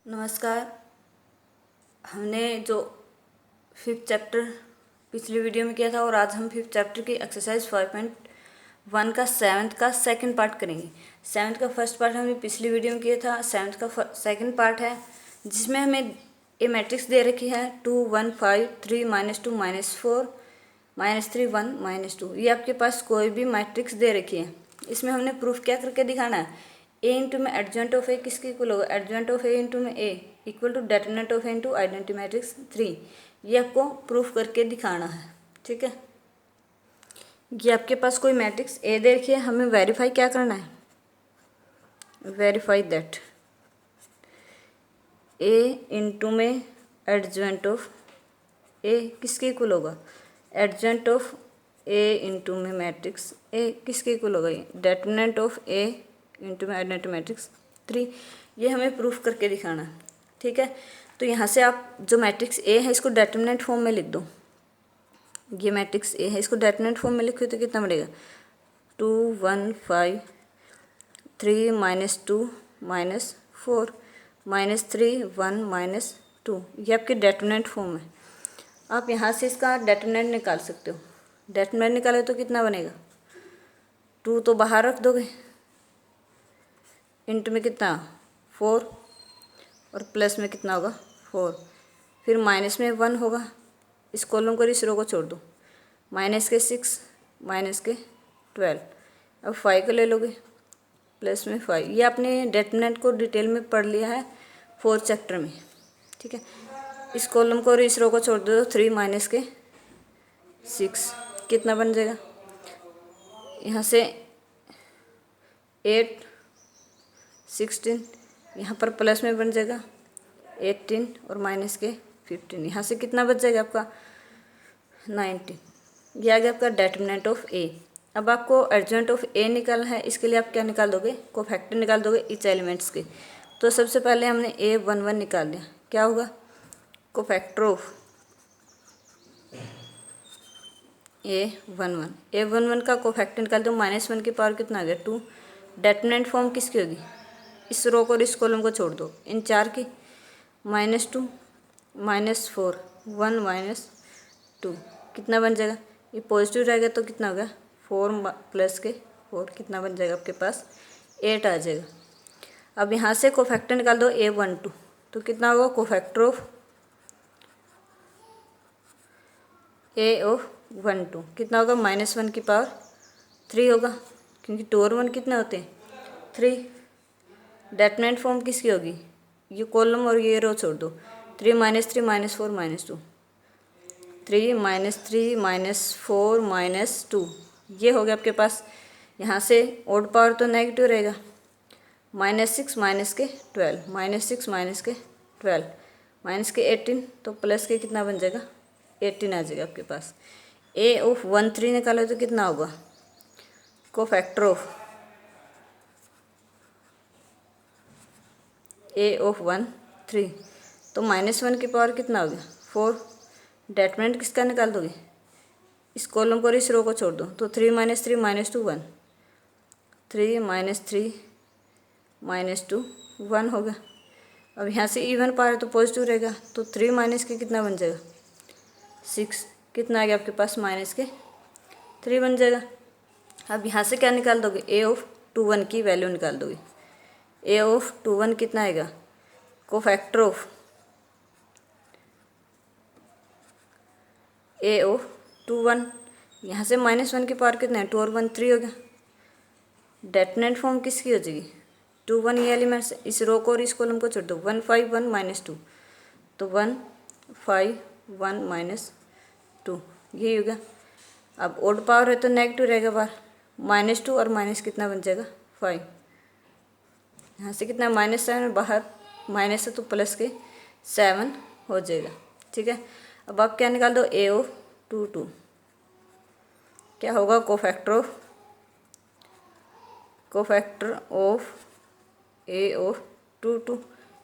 नमस्कार। हमने जो फिफ्थ चैप्टर पिछली वीडियो में किया था और आज हम फिफ्थ चैप्टर की एक्सरसाइज 5.1 का सेवन्थ का सेकंड पार्ट करेंगे। सेवन्थ का फर्स्ट पार्ट हमने पिछली वीडियो में किया था। सेवन्थ का सेकंड पार्ट है जिसमें हमें ए मैट्रिक्स दे रखी है 2 1 5 3 -2 -4 -3 1 -2। ये आपके पास कोई भी मैट्रिक्स दे रखी है। इसमें हमने प्रूफ क्या करके दिखाना है, ए इंटू में एडजॉइंट ऑफ ए किसके इक्वल होगा, एडजॉइंट ऑफ ए इंटू में A equal to determinant of A into identity matrix 3। ये आपको प्रूफ करके दिखाना है। ठीक है, ये आपके पास कोई मैट्रिक्स ए दे रखी है, हमें वेरीफाई क्या करना है, वेरीफाई दैट ए इंटू में एडजॉइंट ऑफ ए किसके इक्वल होगा, एडजॉइंट ऑफ ए इंटू में मैट्रिक्स ए किसके इक्वल होगा, डेटर्मिनेंट ऑफ ए इंटू में आइडेंटिटी मैट्रिक्स 3। ये हमें प्रूफ करके दिखाना है। ठीक है, तो यहाँ से आप जो मैट्रिक्स ए है इसको डेटर्मिनेंट फॉर्म में लिख दो। ये मैट्रिक्स ए है, इसको डेटर्मिनेंट फॉर्म में लिखो तो कितना बढ़ेगा, 2 1 5 3 -2 -4 -3 1 -2। ये आपकी डेटर्मिनेंट फॉर्म है। आप यहाँ से इसका डेटर्मिनेंट निकाल सकते हो। डेटर्मिनेंट निकाले तो कितना बनेगा, 2 तो बाहर रख दोगे, इंटू में कितना 4 और प्लस में कितना होगा 4, फिर माइनस में 1 होगा। इस कॉलम को इस रो को छोड़ दो, माइनस के 6 माइनस के 12। अब 5 को ले लोगे, प्लस में 5। ये आपने डेटर्मिनेंट को डिटेल में पढ़ लिया है 4th चैप्टर में। ठीक है, इस कॉलम को और इस रो को छोड़ दो, 3 माइनस के 6 कितना बन जाएगा, यहाँ से 8 16, यहाँ पर प्लस में बन जाएगा 18 और माइनस के 15। यहाँ से कितना बच जाएगा आपका 19। ये आ गया आपका डेटर्मिनेंट ऑफ ए। अब आपको एडजॉइंट ऑफ ए निकालना है। इसके लिए आप क्या निकाल दोगे, कोफैक्टर निकाल दोगे ईच एलिमेंट्स के। तो सबसे पहले हमने A11 निकाल लिया, क्या होगा, कोफैक्टर ऑफ A11 का कोफैक्टर निकाल दो। -1 की पावर कितना आ गया 2। डेटर्मिनेंट फॉर्म किसकी होगी, इस रो को और इस कॉलम को छोड़ दो, इन 4 की, -2 -4 1 -2 कितना बन जाएगा, ये पॉजिटिव रहेगा तो कितना होगा 4 प्लस के 4 कितना बन जाएगा आपके पास 8 आ जाएगा। अब यहाँ से कोफैक्टर निकाल दो A12, तो कितना होगा कोफैक्टर ऑफ A12 कितना होगा, -1 की पावर 3 होगा, क्योंकि 2 और 1 कितने होते हैं 3। डेटर्मिनेंट फॉर्म किसकी होगी, ये कॉलम और ये रो छोड़ दो, 3 -3 -4 -2 3 -3 -4 -2 ये हो गया आपके पास। यहाँ से ओड पावर तो नेगेटिव रहेगा, -6 माइनस के 12 -6 माइनस के 12 माइनस के 18, तो प्लस के कितना बन जाएगा 18 आ जाएगा आपके पास। A13 निकालो तो कितना होगा, कोफैक्टर ऑफ A13, तो -1 की पावर कितना हो गया 4। डेटर्मिनेंट किसका निकाल दोगे, इस कॉलम को और इस रो को छोड़ दो, तो 3 -3 -2 1 3 -3 -2 1 होगा। अब यहाँ से इवन पावर तो पॉजिटिव रहेगा, तो 3 माइनस के कितना बन जाएगा 6, कितना आ गया आपके पास -3 बन जाएगा। अब यहाँ से क्या निकाल दोगे, A21 की वैल्यू निकाल दोगे। A21 कितना आएगा, कोफैक्टर ऑफ A21, यहाँ से -1 की पावर कितना है 2 और 1 3 हो गया। डेटर्मिनेंट फॉर्म किसकी हो जाएगी 2 1, ये एलिमेंट्स इस रो को और इस कॉलम को छोड़ दो, 1 5 1 -2, तो 1 5 1 -2 यही होगा। अब ओड पावर है तो नेगेटिव रहेगा बाहर, -2 और माइनस कितना बन जाएगा 5। यहाँ से कितना -7 बाहर माइनस है तो प्लस के 7 हो जाएगा। ठीक है, अब आप क्या निकाल दो A22 क्या होगा, कोफैक्टर ऑफ A22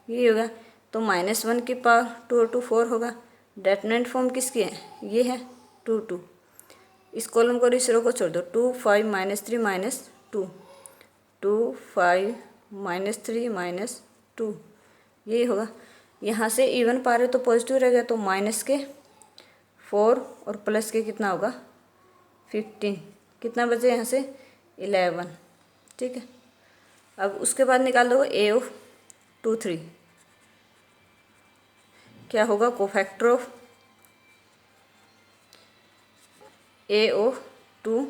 ये होगा। तो -1 की पावर 2 और 2 4 होगा। डेटर्मिनेंट फॉर्म किसकी है, ये है 2 2। इस कॉलम को इस रो को छोड़ दो, 2 5 -3 -2 2 5 -3 -2 यही होगा। यहाँ से इवन पा रहे तो पॉजिटिव रहेगा, तो माइनस के 4 और प्लस के कितना होगा 15, कितना बचे यहाँ से 11, ठीक है। अब उसके बाद निकाल दो ए ऑफ 2 3, क्या होगा कोफैक्टर ऑफ ए ऑफ 2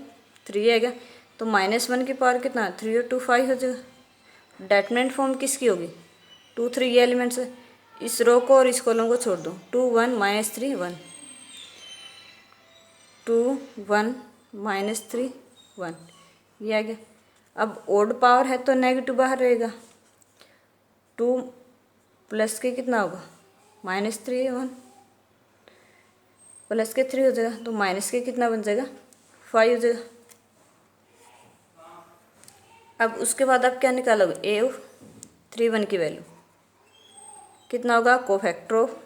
3 आएगा, तो -1 की पावर कितना 3 और 2 5 हो जाएगा। डेटर्मिनेंट फॉर्म किसकी होगी 2 3, ये एलिमेंट्स है। इस रो को और इस कॉलम को छोड़ दो, 2 1 -3 1, 2 1 -3 1, ये आ गया। अब ओड पावर है तो नेगेटिव बाहर रहेगा, 2 प्लस के कितना होगा -3 1, प्लस के 3 हो जाएगा, तो माइनस के कितना बन जाएगा 5 हो जाएगा। अब उसके बाद आप क्या निकालोगे ए ऑफ 3 1 की वैल्यू कितना होगा कोफैक्टर ऑफ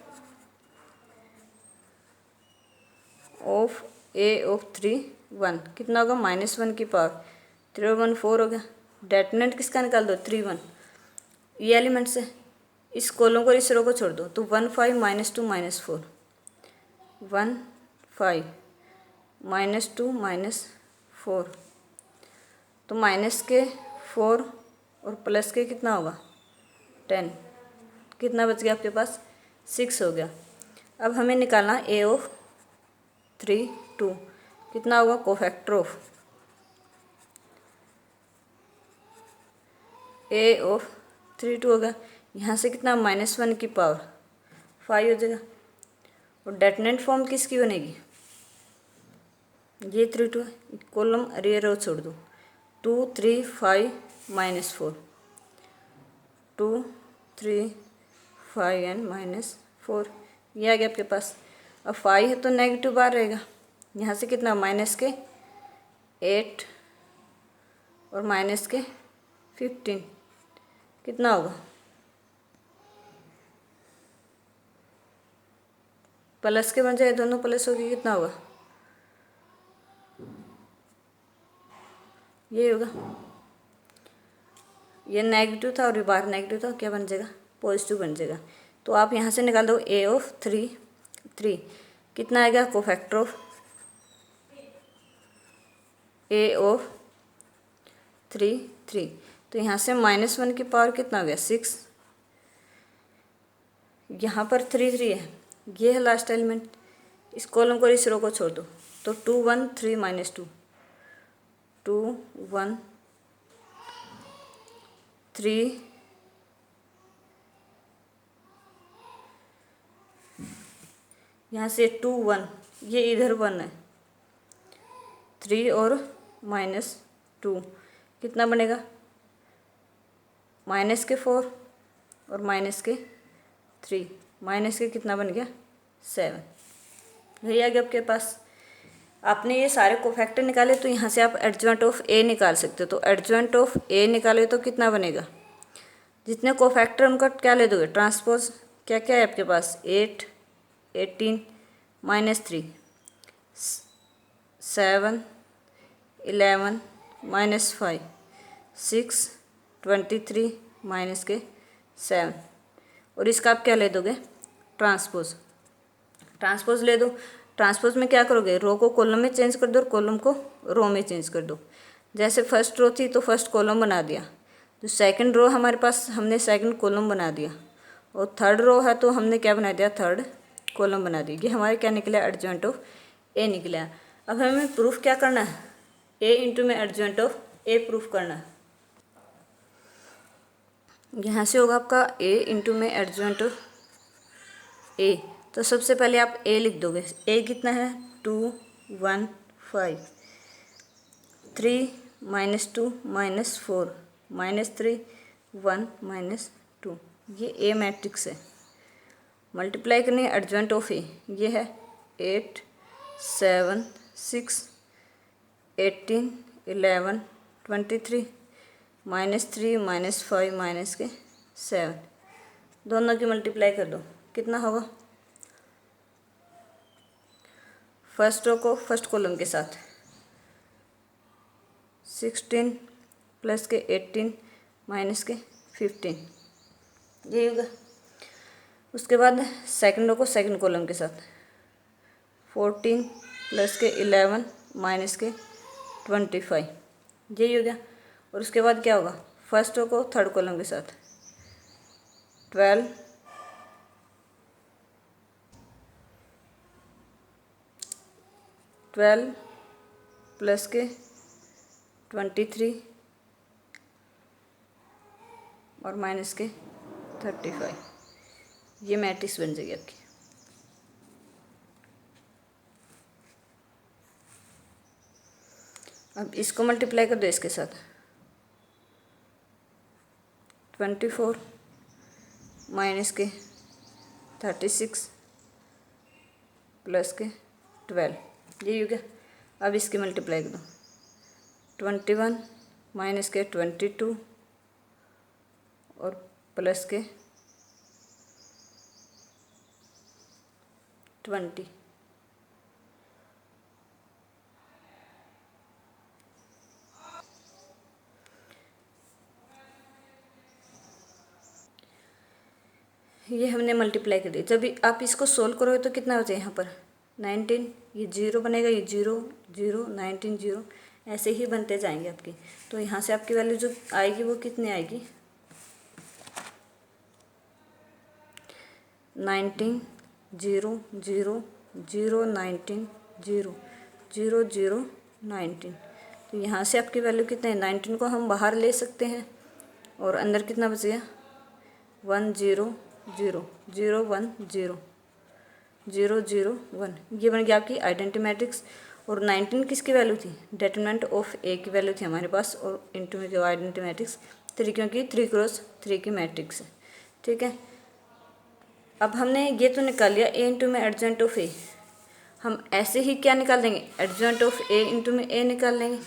ए ऑफ 3 1 कितना होगा -1 की पावर 3 और 1 4 हो गया। डेटर्मिनेंट किसका निकाल दो 3 1, ये एलिमेंट से इस कॉलम को इस रो को छोड़ दो, तो 1 5 -2 -4, 1 5 -2 -4, तो माइनस के 4 और प्लस के कितना होगा 10, कितना बच गया आपके पास 6 हो गया। अब हमें निकालना ए ऑफ 3 2, कितना होगा कोफैक्टर ऑफ ए ऑफ 3 2 होगा। यहाँ से कितना -1 की पावर 5 हो जाएगा, और डेटर्मिनेंट फॉर्म किसकी बनेगी ये 3 2, कॉलम रियर रो छोड़ दो, 2 3 5 -4, 2 3 5 एंड -4, ये आ गया आपके पास। अब 5 है तो नेगेटिव बाहर रहेगा, यहाँ से कितना माइनस के 8 और माइनस के 15, कितना होगा प्लस के बन जाए, दोनों प्लस होगी, कितना होगा ये होगा। ये नेगेटिव था और ये बाहर नेगेटिव था, क्या बन जाएगा पॉजिटिव बन जाएगा। तो आप यहाँ से निकाल दो ए ऑफ 3 3, कितना आएगा कोफैक्टर ऑफ ए ऑफ 3 3, तो यहाँ से -1 की पावर कितना हो गया 6, यहाँ पर 3 3 है, ये है लास्ट एलिमेंट। इस कॉलम को इस रो को छोड़ दो, तो 2 1 3 -2, 2 1 3 यहाँ से 2 1, ये इधर 1 है, 3 और -2, कितना बनेगा माइनस के 4 और माइनस के 3, माइनस के कितना बन गया 7, यही आ गया आपके पास। आपने ये सारे कोफैक्टर निकाले, तो यहाँ से आप एडजॉइंट ऑफ ए निकाल सकते हो। तो एडजॉइंट ऑफ ए निकाले तो कितना बनेगा, जितने कोफैक्टर उनका क्या ले दोगे ट्रांसपोज, क्या क्या है आपके पास 8 18 -3 7 11 -5 6 23 माइनस के 7, और इसका आप क्या ले दोगे ट्रांसपोज, ट्रांसपोज ले दो। ट्रांसपोज में क्या करोगे, रो को कॉलम में चेंज कर दो और कॉलम को रो में चेंज कर दो। जैसे फर्स्ट रो थी तो फर्स्ट कॉलम बना दिया, जो सेकंड रो हमारे पास हमने सेकंड कॉलम बना दिया, और थर्ड रो है तो हमने क्या बना दिया थर्ड कॉलम बना दी। ये हमारे क्या निकला एडजॉइंट ऑफ ए निकला। अब हमें प्रूफ क्या करना है, ए इंटू में एडजॉइंट ऑफ ए प्रूफ करना है। यहाँ से होगा आपका ए इंटू में एडजॉइंट ऑफ ए, तो सबसे पहले आप ए लिख दोगे। ए कितना है 2 1 5, 3 -2 -4 -3 1 -2, ये ए मैट्रिक्स है। मल्टीप्लाई करनी है एडजॉइंट ऑफ ए, ये है 8 7 6 18 11 23 -3 -5 माइनस के 7, दोनों की मल्टीप्लाई कर दो, कितना होगा फर्स्ट रो को फर्स्ट कॉलम के साथ 16 प्लस के 18 माइनस के 15, ये होगा। उसके बाद सेकंड रो को सेकंड कॉलम के साथ 14 प्लस के 11 माइनस के 25, यही हो गया। और उसके बाद क्या होगा, फर्स्ट रो को थर्ड कॉलम के साथ 12 प्लस के 23 और माइनस के 35, ये मैट्रिक्स बन जाएगी आपकी। अब इसको मल्टीप्लाई कर दो इसके साथ 24 माइनस के 36 प्लस के 12, यही हो गया। अब इसकी मल्टीप्लाई कर दो 21 माइनस के 22 और प्लस के 20, ये हमने मल्टीप्लाई कर दी। जब आप इसको सोल्व करोगे तो कितना बचे यहाँ पर 19, ये 0 बनेगा, ये 0 0 19 0, ऐसे ही बनते जाएंगे आपकी। तो यहाँ से आपकी वैल्यू जो आएगी वो कितनी आएगी 19 0 0 0 19 0 0 0 19। तो यहाँ से आपकी वैल्यू कितने है, 19 को हम बाहर ले सकते हैं और अंदर कितना बच गया 1 0 0 0 1 0 0 0 1, ये बन गया आपकी आइडेंटिटी मैट्रिक्स। और 19 किसकी वैल्यू थी, डिटरमिनेंट ऑफ ए की वैल्यू थी हमारे पास, और इनटू में जो आइडेंटिटी मैट्रिक्स 3, क्योंकि 3 क्रॉस 3 की मैट्रिक्स है। ठीक है, अब हमने ये तो निकाल लिया ए इंटू में एडजॉइंट ऑफ ए। हम ऐसे ही क्या निकाल देंगे, एडजॉइंट ऑफ ए इंटू में ए निकाल लेंगे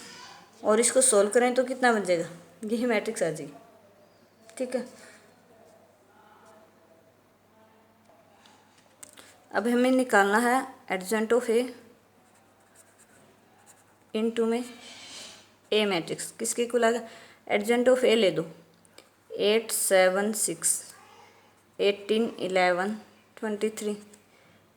और इसको सोल्व करें तो कितना बन जाएगा, यही मैट्रिक्स आ जाएगी। ठीक है, अब हमें निकालना है एडजॉइंट ऑफ ए इनटू में ए मैट्रिक्स। किसके इक्वल आएगा, एडजॉइंट ऑफ ए ले दो 8 7 6 18 11 23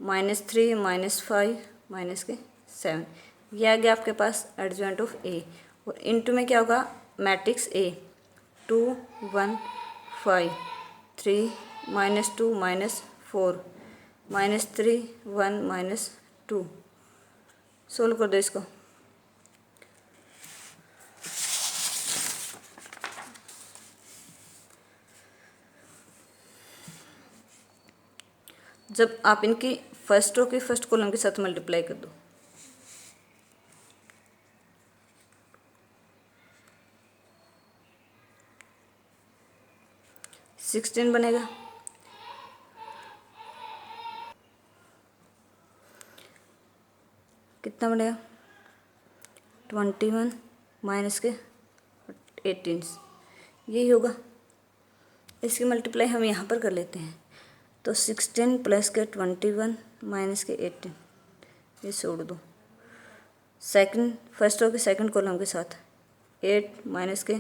-3 -5 माइनस के 7, ये आ गया आपके पास एडजॉइंट ऑफ ए। और इनटू में क्या होगा मैट्रिक्स ए 2 1 5 3 -2 -4 -3 1 -2। सोल्व कर दो इसको। जब आप इनकी फर्स्ट रो की फर्स्ट कॉलम के साथ मल्टीप्लाई कर दो 16 बनेगा, कितना बनेगा 21 माइनस के 18, यही होगा। इसकी मल्टीप्लाई हम यहाँ पर कर लेते हैं, तो 16 प्लस के 21 माइनस के 18, ये छोड़ दो। सेकंड फर्स्ट रो के सेकंड कॉलम के साथ 8 माइनस के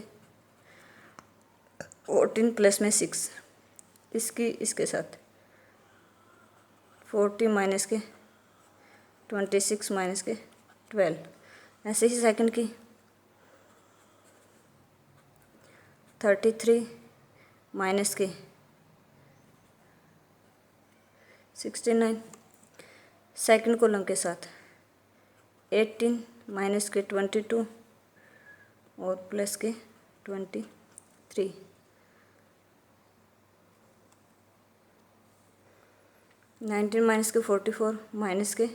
14 प्लस में 6, इसकी इसके साथ 40 माइनस के 26 माइनस के 12, ऐसे ही सेकंड की 33 माइनस के 69, सेकंड कॉलम के साथ 18 माइनस के 22 और प्लस के 23, 19 माइनस के 44 माइनस के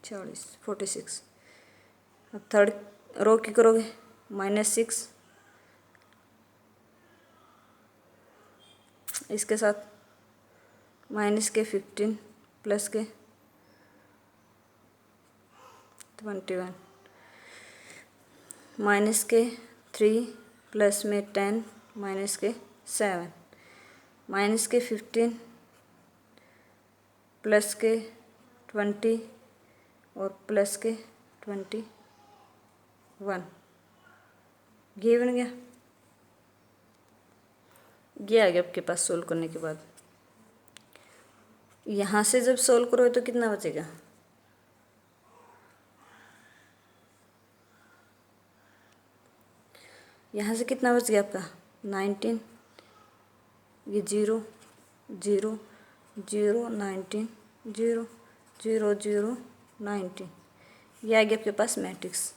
46। अब थर्ड रो की करोगे -6, इसके साथ माइनस के 15 प्लस के 21, माइनस के 3 प्लस में 10 माइनस के 7, माइनस के 15 प्लस के 20 और प्लस के 21, ये बन गया। ये आ गया आपके पास सोल्व करने के बाद। यहाँ से जब सोल्व करोगे तो कितना बचेगा, यहाँ से कितना बच गया आपका 19, ये 0 0 0 19 0 0 0 19, ये आ गया आपके पास मैट्रिक्स।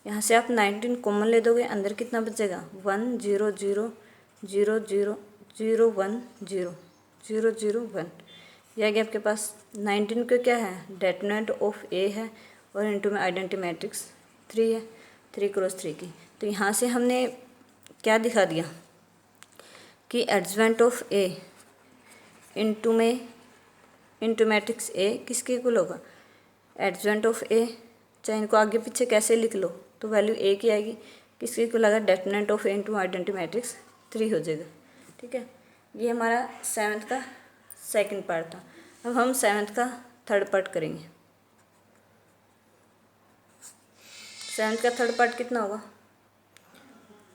यहाँ से आप 19 कॉमन ले दोगे, अंदर कितना बचेगा 1 0 0 0 0 0 1 0 0 0 1, ये आ गया आपके पास। 19 को क्या है, डेटर्मिनेंट ऑफ ए है और इनटू में आइडेंटिटी मैट्रिक्स 3 है, 3 क्रॉस 3 की। तो यहाँ से हमने क्या दिखा दिया कि adjoint of A into matrix A किसके इक्वल होगा, एडजवेंट ऑफ ए, चाहे इनको आगे पीछे कैसे लिख लो तो वैल्यू ए की आएगी, किसके इक्वल आएगा, determinant of A into identity matrix 3 हो जाएगा। ठीक है, ये हमारा 7th का सेकंड पार्ट था। अब हम 7th का थर्ड पार्ट करेंगे। 7th का थर्ड पार्ट कितना होगा,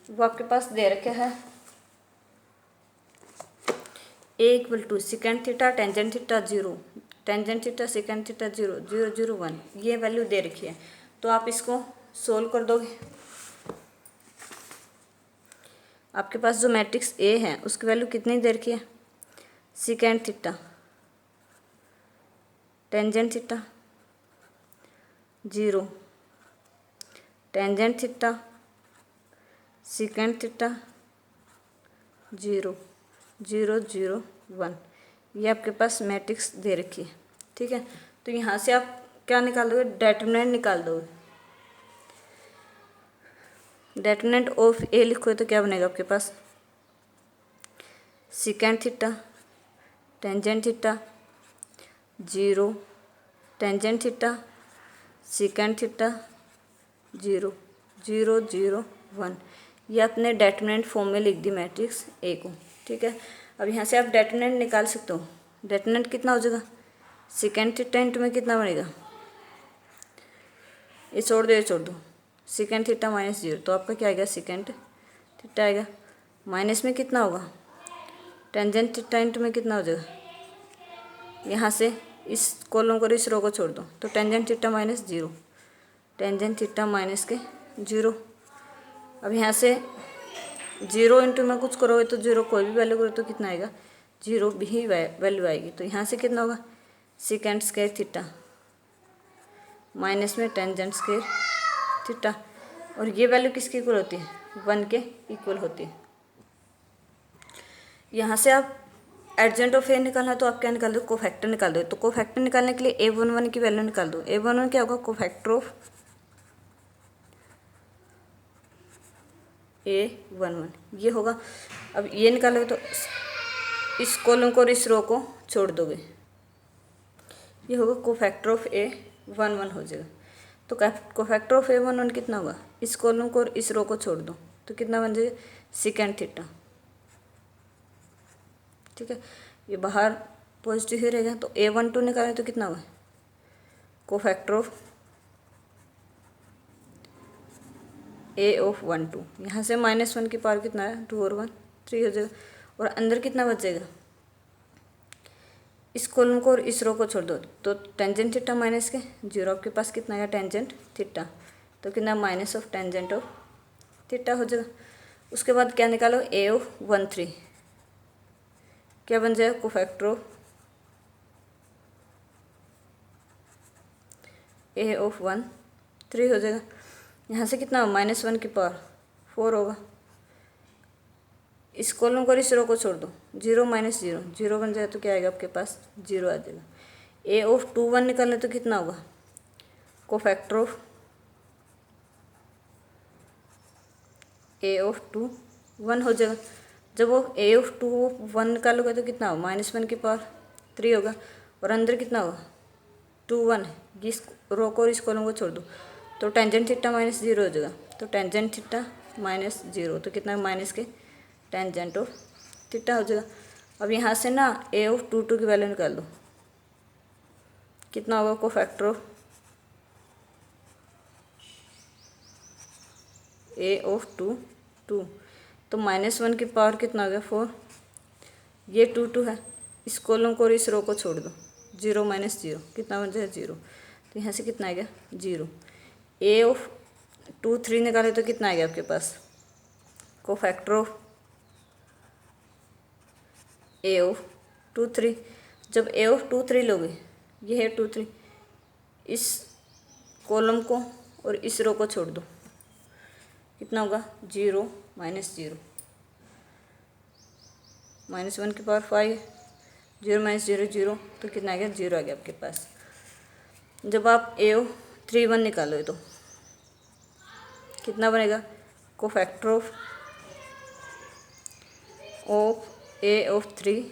वो आपके पास दे रखा है a equal to secant theta tangent theta 0, tangent theta secant theta 0 0 0 1, ये वैल्यू दे रखी है। तो आप इसको सोल्व कर दोगे, आपके पास जो मैट्रिक्स ए है उसकी वैल्यू कितनी दे रखी है, second theta tangent theta 0, tangent theta secant theta 0 0 0 1, ये आपके पास मैट्रिक्स दे रखी है। ठीक है, तो यहाँ से आप क्या निकाल दोगे, डेटर्मिनेंट निकाल दोगे। डेटर्मिनेंट ऑफ ए लिखोगे तो क्या बनेगा आपके पास, secant theta tangent theta 0, tangent theta secant theta 0 0 0 1, ये आपने डेटर्मिनेंट फॉर्म में लिख दी मैट्रिक्स ए को। ठीक है, अब यहाँ से आप डेटर्मिनेंट निकाल सकते हो। डेटर्मिनेंट कितना हो जाएगा, सिकेंड थीटा इंटू में कितना बनेगा, ये छोड़ दो, ये छोड़ दो, सिकेंड थीटा माइनस 0, तो आपका क्या आएगा, सिकेंड थीटा आएगा। माइनस में कितना होगा, टेंजेंट थीटा इंटू में कितना हो जाएगा, यहाँ से इस कॉलम को इस रो को छोड़ दो, तो tangent theta minus 0, tangent theta minus के 0। अब यहाँ से 0 इंटू में कुछ करोगे तो 0 कोई भी वैल्यू करो तो कितना आएगा, 0 भी वैल्यू आएगी। तो यहाँ से कितना होगा, सिकेंड स्क्वायर थीटा माइनस में टेंजेंट स्क्वायर थीटा, और ये वैल्यू किसकी इक्वल होती है, 1 के इक्वल होती है। यहाँ से आप एडजेंट ऑफ ए निकालना है तो आप क्या निकाल दो, कोफैक्टर निकाल दो। तो कोफैक्टर निकालने के लिए a11 की वैल्यू निकाल दो। a11 क्या होगा, कोफैक्टर ऑफ a11 ये होगा। अब ये निकालोगे तो इस कॉलम को और इस रो को छोड़ दोगे, ये होगा कोफैक्टर ऑफ a11 हो जाएगा। तो कोफैक्टर ऑफ a11 कितना होगा, इस कॉलम को और इस रो को छोड़ दो तो कितना बन जाएगा, सिकेंड थीटा। ठीक है, ये बाहर पॉजिटिव ही रहेगा। तो a12 निकालें तो कितना होगा, कोफैक्टर ऑफ a12, यहाँ से -1 की पावर कितना है, 2 और 1 3 हो जाएगा। और अंदर कितना बचेगा, इस कॉलम को और इस रो को छोड़ दो तो टेंजेंट थीटा माइनस के 0, आपके पास कितना आएगा, टेंजेंट थीटा, तो कितना minus of tangent of theta हो जाएगा। उसके बाद क्या निकालो, a13 क्या बन जाएगा, कोफैक्टर ऑफ a13 हो जाएगा। यहाँ से कितना, -1 की पावर 4 होगा। इस कॉलम को इस रो को छोड़ दो, 0 - 0 0 बन जाए तो क्या आएगा आपके पास, 0 आ जाएगा। a21 निकालने तो कितना होगा, कोफैक्टर ऑफ a21 हो जाएगा। जब वो a21 निकालोगे तो कितना होगा, -1 की पावर 3 होगा। और अंदर कितना होगा, 2 1 है, इस रो को और इस कॉलम को छोड़ दो तो टेंजेंट थीटा -0 हो जाएगा। तो टेंजेंट थीटा -0 तो कितना, माइनस के टेंजेंट ऑफ थीटा हो जाएगा। अब यहाँ से ना a22 की वैल्यू निकाल दो, कितना होगा, कोफैक्टर ऑफ a22 तो -1 की पावर कितना हो गया, 4, ये 2 2 है, इस कॉलम को और इस रो को छोड़ दो, 0 माइनस 0 कितना बन जाएगा 0। तो यहाँ से कितना आएगा 0। ए ऑफ 2 3 निकाले तो कितना आएगा आपके पास, कोफैक्टर ऑफ ए ऑफ 2 3। जब ए ऑफ 2 3 लोगे, ये है 2 3, इस कॉलम को और इस रो को छोड़ दो, कितना होगा 0 माइनस 0, -1 की पावर 5, 0 माइनस 0 0, तो कितना आ गया 0 आ गया आपके पास। जब आप ए ऑफ 3 1 निकालोगे तो कितना बनेगा, कोफैक्टर ऑफ ए ऑफ 3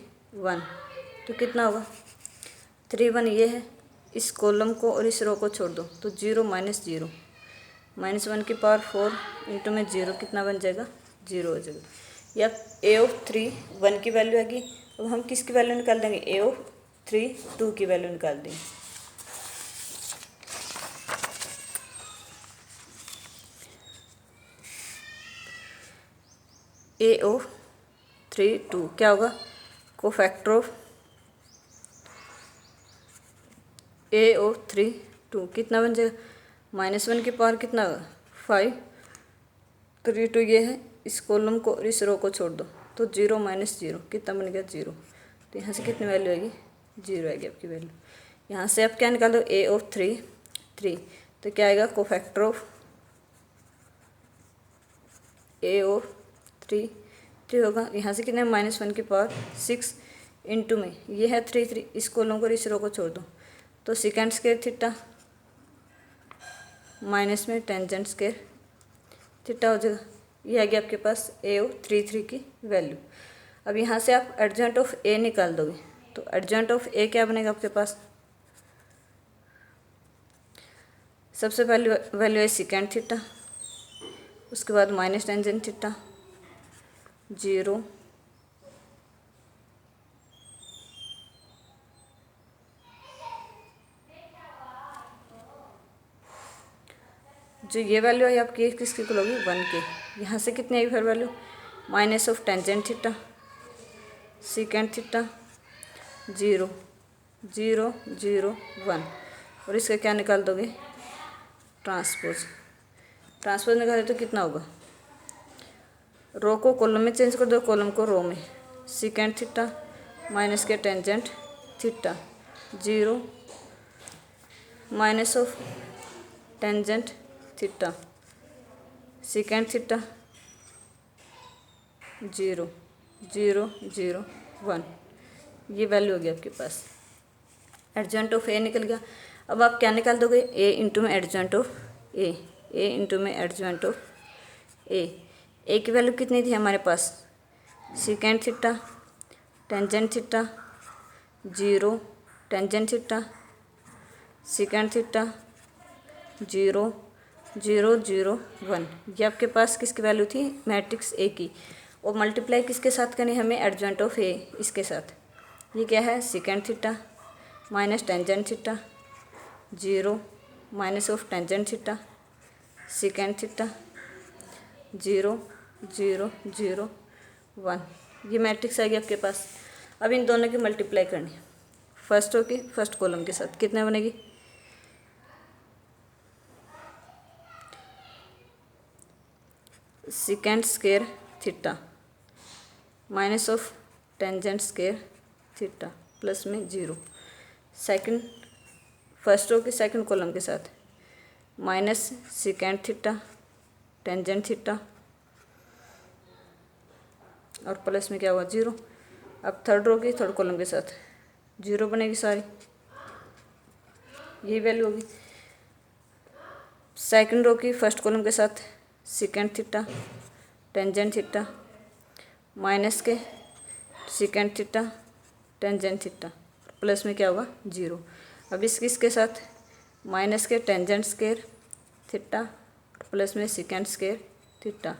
1, तो कितना होगा 3 1 ये है, इस कॉलम को और इस रो को छोड़ दो तो 0 माइनस 0, -1 की पावर 4 इंटू में 0 कितना बन जाएगा 0 हो जाएगा। या ए ऑफ 3 1 की वैल्यू आएगी। अब हम किसकी वैल्यू निकाल देंगे, ए ऑफ 3 2 की वैल्यू निकाल देंगे। ए ऑफ 3 2 क्या होगा, कोफैक्टर ऑफ ए ऑफ 3 2 कितना बन जाएगा, -1 की पावर कितना होगा 5, 3 2 ये है, इस कॉलम को और इस रो को छोड़ दो तो 0 माइनस 0 कितना बन गया 0। तो यहाँ से कितनी वैल्यू आएगी 0 आएगी आपकी वैल्यू। यहाँ से आप क्या निकाल दो, ए ऑफ 3 3, तो क्या आएगा, कोफैक्टर ऑफ ए ऑफ 3 3 होगा। यहाँ से कितने -1 की पावर 6 इंटू में ये है 3 3, इस कॉलम को और इस रो को छोड़ दो तो सेकेंड स्क्वायर थीटा माइनस में टेंजेंट स्क्वायर थीटा हो जाएगा। ये आ गया आपके पास ए ऑफ 3 3 की वैल्यू। अब यहाँ से आप एडजॉइंट ऑफ ए निकाल दोगे तो एडजॉइंट ऑफ ए क्या बनेगा आपके पास, सबसे पहले वैल्यू है सेकेंड थीटा, उसके बाद माइनस टेंजेंट थीटा 0, जो ये वैल्यू है आपकी किसकी को होगी 1 के। यहाँ से कितनी आई फिर value, minus of tangent theta secant theta 0 0 0 1, और इसका क्या निकाल दोगे, ट्रांसपोज निकाले तो कितना होगा, रो को कॉलम में चेंज कर दो, कॉलम को रो में, सेकेंड थीटा माइनस के tangent theta 0 minus of tangent theta secant theta 0 0 0 1, ये वैल्यू होगी आपके पास। एडजॉइंट ऑफ ए निकल गया। अब आप क्या निकाल दोगे, ए इंटू में एडजॉइंट ऑफ ए इंटू में एडजॉइंट ऑफ ए की वैल्यू कितनी थी हमारे पास, secant theta tangent theta 0 tangent theta secant theta 0 0 0 1, ये आपके पास किसकी वैल्यू थी, मैट्रिक्स ए की। और मल्टीप्लाई किसके साथ करनी हमें, एडजॉइंट ऑफ ए इसके साथ। ये क्या है, second theta minus tangent theta 0 minus of tangent theta secant theta 0 0 0 1, ये मैट्रिक्स आ गई आपके पास। अब इन दोनों की मल्टीप्लाई करनी है, फर्स्ट रो की फर्स्ट कॉलम के साथ, कितने बनेगी, second square theta minus of tangent square theta plus में 0, सेकंड फर्स्ट रो के सेकंड कॉलम के साथ minus second theta tangent theta और प्लस में क्या हुआ 0। अब थर्ड रो की थर्ड कॉलम के साथ 0 बनेगी सारी, ये वैल्यू होगी। सेकंड रो की फर्स्ट कॉलम के साथ secant theta tangent theta minus के secant theta tangent theta plus में क्या होगा 0। अब इसके साथ माइनस के टेंजेंट स्क्वायर थीटा प्लस में सेकेंड स्क्वायर थीटा,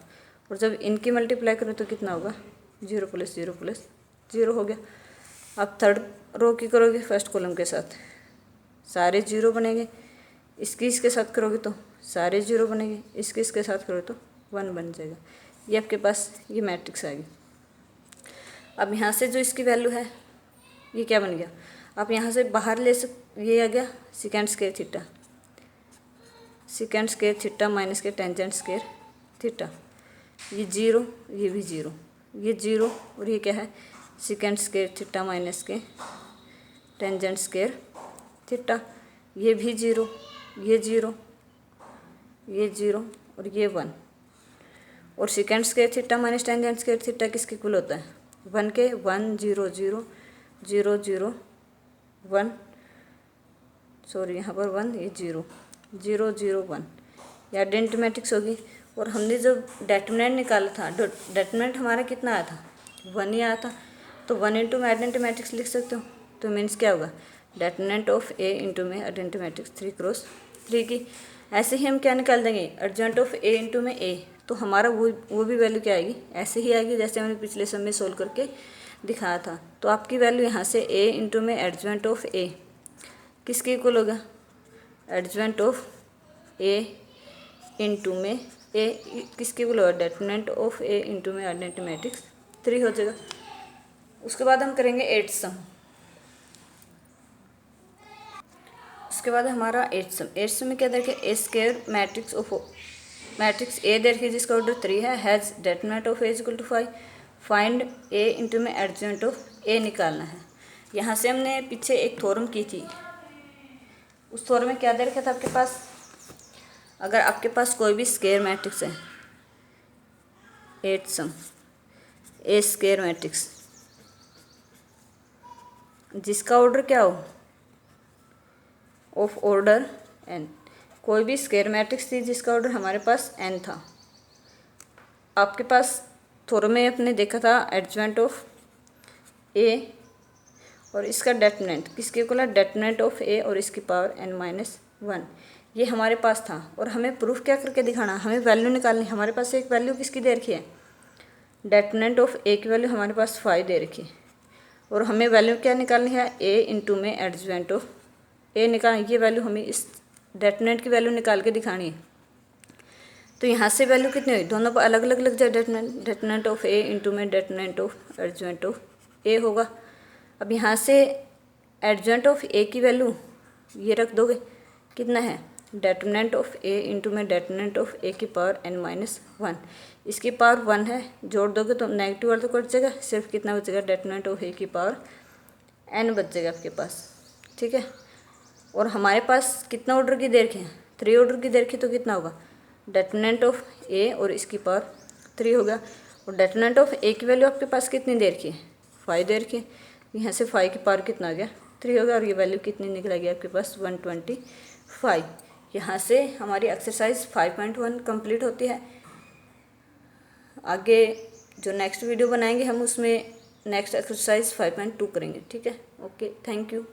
और जब इनकी मल्टीप्लाई करें तो कितना होगा 0 प्लस 0 प्लस 0 हो गया। अब थर्ड रो की करोगे फर्स्ट कॉलम के साथ, सारे 0 बनेंगे, इसके साथ करोगे तो सारे 0 बनेंगे, इसके साथ करोगे तो 1 बन जाएगा। ये आपके पास ये मैट्रिक्स आ गई। अब यहाँ से जो इसकी वैल्यू है ये क्या बन गया, आप यहाँ से बाहर ले ये आ गया second square theta, second square theta minus के टेंजेंट स्क्वायर थीटा, ये जीरो, ये भी जीरो, ये जीरो, और ये क्या है सेकेंड स्क्वायर थीटा माइनस के टेंजेंट स्क्वायर थीटा, ये भी जीरो, ये जीरो, ये जीरो, और ये वन। और second square theta minus tangent square theta किसके इक्वल होता है, वन के, 1 0 0 0 0 1, सॉरी यहाँ पर 1, ये 0 0 0 1, ये आइडेंटिटी मैट्रिक्स होगी। और हमने जब डेटर्मिनेंट निकाला था, डेटर्मिनेंट हमारा कितना आया था, 1 ही आया था, तो 1 इंटू में आइडेंटिटी मैट्रिक्स लिख सकते हो। तो मीन्स क्या होगा, डेटर्मिनेंट ऑफ ए इंटू में आइडेंटिटी मैट्रिक्स 3 क्रॉस 3 की। ऐसे ही हम क्या निकाल देंगे, एडजॉइंट ऑफ ए इंटू में ए, तो हमारा वो भी वैल्यू क्या आएगी, ऐसे ही आएगी जैसे हमने पिछले सम में सोल्व करके दिखाया था। तो आपकी वैल्यू यहाँ से ए इंटू में एडजॉइंट ऑफ ए किसके इक्वल होगा, एडजॉइंट ऑफ ए इंटू में ए किसके इक्वल होगा, डेटर्मिनेंट ऑफ ए इंटू में आइडेंटिटी मैट्रिक्स 3 हो जाएगा। उसके बाद हम करेंगे 8th सम। उसके बाद हमारा 8th सम। 8th सम में क्या देखिए, A square matrix of matrix A देखिए जिसका ऑर्डर 3 है, has determinant of A equal to 5, find A into में एडजॉइंट ऑफ ए निकालना है। यहाँ से हमने पीछे एक थ्योरम की थी, उस थ्योरम में क्या दे रखा था आपके पास, अगर आपके पास कोई भी स्क्वायर मैट्रिक्स है, 8th सम, ए स्क्वायर मैट्रिक्स जिसका ऑर्डर क्या हो, ऑफ ऑर्डर n, कोई भी स्क्वायर मैट्रिक्स थी जिसका ऑर्डर हमारे पास n था। आपके पास थ्योरम में अपने देखा था एडजॉइंट ऑफ ए और इसका डेटर्मिनेंट किसके इक्वल है, डेटर्मिनेंट ऑफ ए और इसकी पावर n-1, ये हमारे पास था। और हमें प्रूफ क्या करके दिखाना, हमें वैल्यू निकालनी। हमारे पास एक वैल्यू किसकी दे रखी है, डेटर्मिनेंट ऑफ ए की वैल्यू हमारे पास 5 दे रखी है, और हमें वैल्यू क्या निकालनी है, ए इंटू में एडजॉइंट ऑफ ए निकाल, ये वैल्यू हमें इस डेटर्मिनेंट की वैल्यू निकाल के दिखानी है। तो यहाँ से वैल्यू कितनी हुई, दोनों पर अलग अलग लग जाए, डेटर्मिनेंट ऑफ ए इंटू में डेटर्मिनेंट ऑफ एडजॉइंट ऑफ ए होगा। अब यहाँ से एडजॉइंट ऑफ ए की वैल्यू ये रख दोगे, कितना है, डेटर्मिनेंट ऑफ ए इंटू में डेटर्मिनेंट ऑफ ए की पावर n-1, इसकी पावर 1 है, जोड़ दोगे तो नेगेटिव वाला तो कट जाएगा, सिर्फ कितना बचेगा, डेटर्मिनेंट ऑफ ए की पावर n बच जाएगा आपके पास, ठीक है। और हमारे पास कितना ऑर्डर की दे रखी है, 3 ऑर्डर की दे रखी, तो कितना होगा, डेटर्मिनेंट ऑफ ए और इसकी पावर 3 होगा। और डेटर्मिनेंट ऑफ ए की वैल्यू आपके पास कितनी दे रखी है, 5 दे रखी है, यहाँ से 5 की पावर कितना आ गया, 3 होगा, और ये वैल्यू कितनी निकलेगी आपके पास, 125। यहाँ से हमारी एक्सरसाइज 5.1 कंप्लीट होती है। आगे जो नेक्स्ट वीडियो बनाएंगे हम उसमें नेक्स्ट एक्सरसाइज 5.2 करेंगे, ठीक है। Okay, thank you.